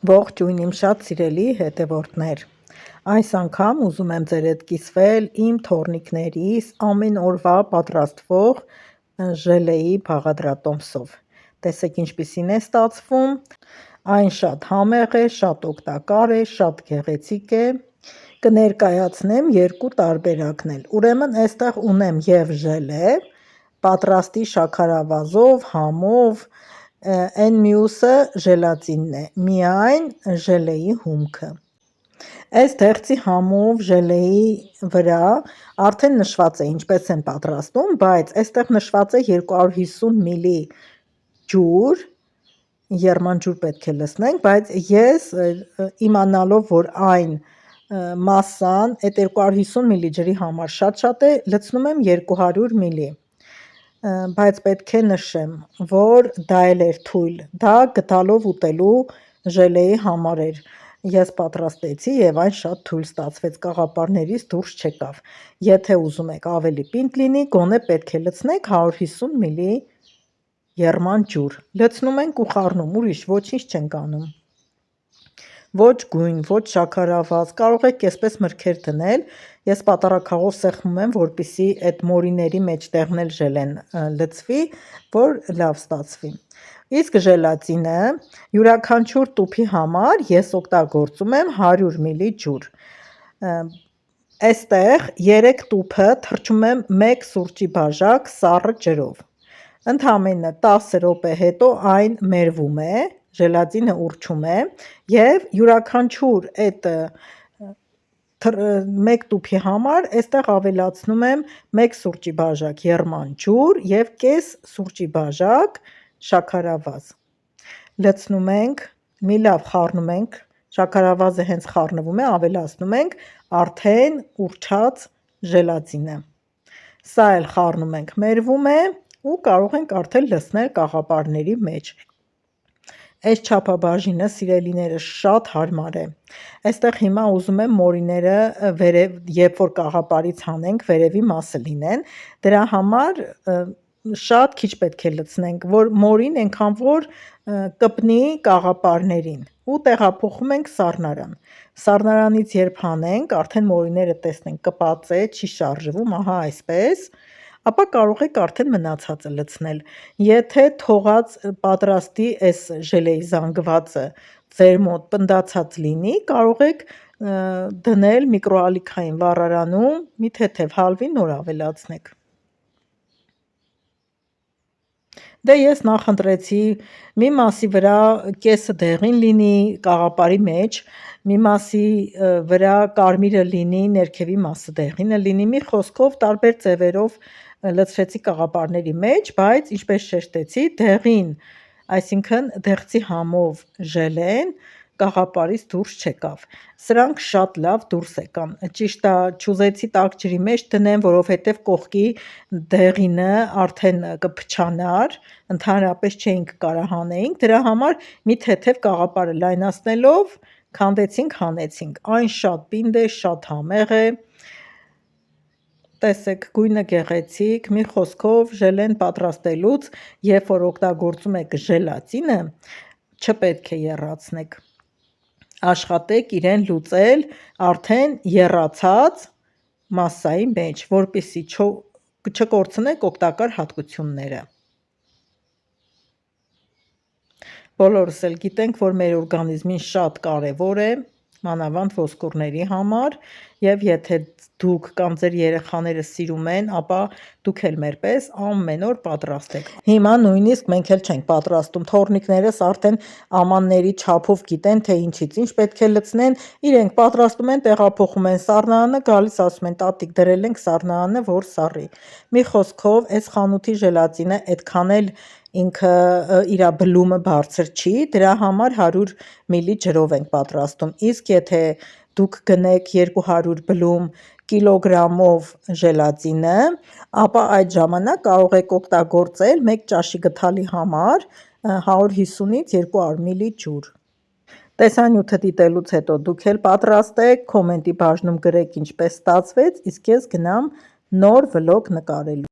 Ողջույն իմ շատ սիրելի հետևորդներ, այս անգամ ուզում եմ ձեր հետ կիսվել իմ թոռնիկներիս ամեն օրվա պատրաստվող ժելեի բաղադրատոմսով։ Տեսեք ինչպիսին է ստացվում, այն շատ համեղ է, շատ օգտակար է, շատ գեղեցիկ է։ Կներկայացնեմ երկու տարբերակն էլ, ուրեմն այստեղ ունեմ և ժելե, պատրաստի շաքարավազով, համով, այն մյուսը ժելատինն է, միայն ժելեի հումքը։ Այս դեղցի համով ժելեի վրա արդեն նշված է ինչպես են պատրաստում, բայց այստեղ նշված է 250 մլ ջուր, եռման ջուր պետք է լցնենք, բայց ես իմանալով, որ այն մասսան այդ 250 մլ ջրի համար շատ է, լցնում եմ 200 մլ, բայց պետք է նշեմ, որ դա էլ էր թույլ, դա գդալով ուտելու ժելեի համար էր, ես պատրաստեցի և այն շատ թույլ ստացվեց, կաղապարներից դուրս չեկավ, եթե ուզում եք ավելի պինդ լինի, գոնե պետք է լցնեք 150 մլ եռման ջուր, լցնում ենք ու խառնում, ուրիշ ոչինչ չենք անում, ոչ գույն, ոչ շաքարավազ, կարող եք այսպես մրգեր դնել, ես պատառաքաղով սեղմում եմ, որպեսզի այդ մորիների մեջտեղն էլ ժելեն լցվի, որ լավ ստացվի։ Իսկ ժելատինը յուրաքանչյուր տուփի համար ես օգտագործում եմ 100 մլ ջուր, այստեղ 3 տուփը թրջում եմ 1 սուրճի բաժակ սառը ջրով, ընդամենը 10 րոպե հետո այն մերվում է, ժելատինը ուռչում է և յուրաքանչյուր այդ 1 տուփի համար այստեղ ավելացնում եմ 1 սուրճի բաժակ եռման ջուր և կես սուրճի բաժակ շաքարավազ, լցնում ենք, մի լավ խառնում ենք, շաքարավազը հենց խառնվում է, ավելացնում ենք արդեն ուռչած ժելատինը, սա էլ խառնում ենք, մերվում է ու կարող ենք արդեն լցնել կաղապարների մեջ։ Այս չափաբաժինը սիրելիներս շատ հարմար է, այստեղ հիմա ուզում եմ մորիները երբ որ կաղապարից հանենք վերևի մասը լինեն, դրա համար շատ քիչ պետք է լցնենք, որ մորին այնքան որ կպնի կաղապարներին ու տեղափոխում ենք սառնարան, սառնարանից երբ հանենք, արդեն մորիները տեսնենք կպած է, չի շարժվում, ահա այսպես, ապա կարող եք արդեն մնացածը լցնել, եթե թողած պատրաստի այս ժելեի զանգվածը ձեր մոտ պնդացած լինի, կարող եք դնել միկրոալիքային վառարանում, մի թեթև հալվի նոր ավելացնեք։ Դե ես նախընտրեցի մի մասի վրա կեսը դեղին լինի կաղապարի մեջ, մի մասի վրա կարմիրը լինի, ներքևի մասը դեղինը լինի, մի խոսքով տարբեր ձևերով լցրեցի կաղապարների մեջ, բայց ինչպես շեշտեցի, դեղին, այսինքն դեղցի համով ժելեն կաղապարից դուրս չեկավ, սրանք շատ լավ դուրս եկան, ճիշտ է չուզեցի տաք ջրի մեջ դնեմ, որովհետև կողքի դեղինը արդեն կփչանար, ընդհանրապես չէինք կարող հանեինք, դրա համար մի թեթև կաղապարը լայնացնելով քանդեցինք, հանեցինք, այն շատ պինդ է, շատ համեղ է, տեսեք գույնը գեղեցիկ, մի խոսքով ժելեն պատրաստելուց, երբ որ օգտագործում եք ժելատինը, չպետք է եռացնեք, աշխատեք իրեն լուծել արդեն եռացած մասսայի մեջ, որպեսզի չկորցնեք օգտակար հատկությունները։ Բոլորս էլ գիտենք, որ մեր օրգանիզմին շատ կարևոր է, մանավանդ ոսկորների համար, և եթե դուք կամ ձեր երեխաները սիրում են, ապա դուք էլ մերպես ամեն օր պատրաստեք։ Հիմա նույնիսկ մենք էլ չենք պատրաստում, թոռնիկներս արդեն ամանների չափով գիտեն, թե ինչից ինչ պետք է լցնեն, իրենք պատրաստում են, տեղափոխում են սառնարանը, գալիս ասում են տատիկ դրել ենք սառնարանը, որ սառի։ Մի խոսքով այս խանութի ժելատինը այդքան էլ ինքը իրա բլումը բարձր չի, դրա համար 100 մլ ջրով ենք պատրաստում, իսկ եթե դուք գնեք 200 բլում կիլոգրամով ժելատինը, ապա այդ ժամանակ կարող եք օգտագործել 1 ճաշի գդալի համար 150-ից 200 մլ ջուր։ Տեսանյութը դիտելուց հետո դուք էլ պատրաստեք, կոմենտի բաժնում գրեք ինչպես ստացվեց, իսկ ես գնամ նոր վլոգ նկարելու։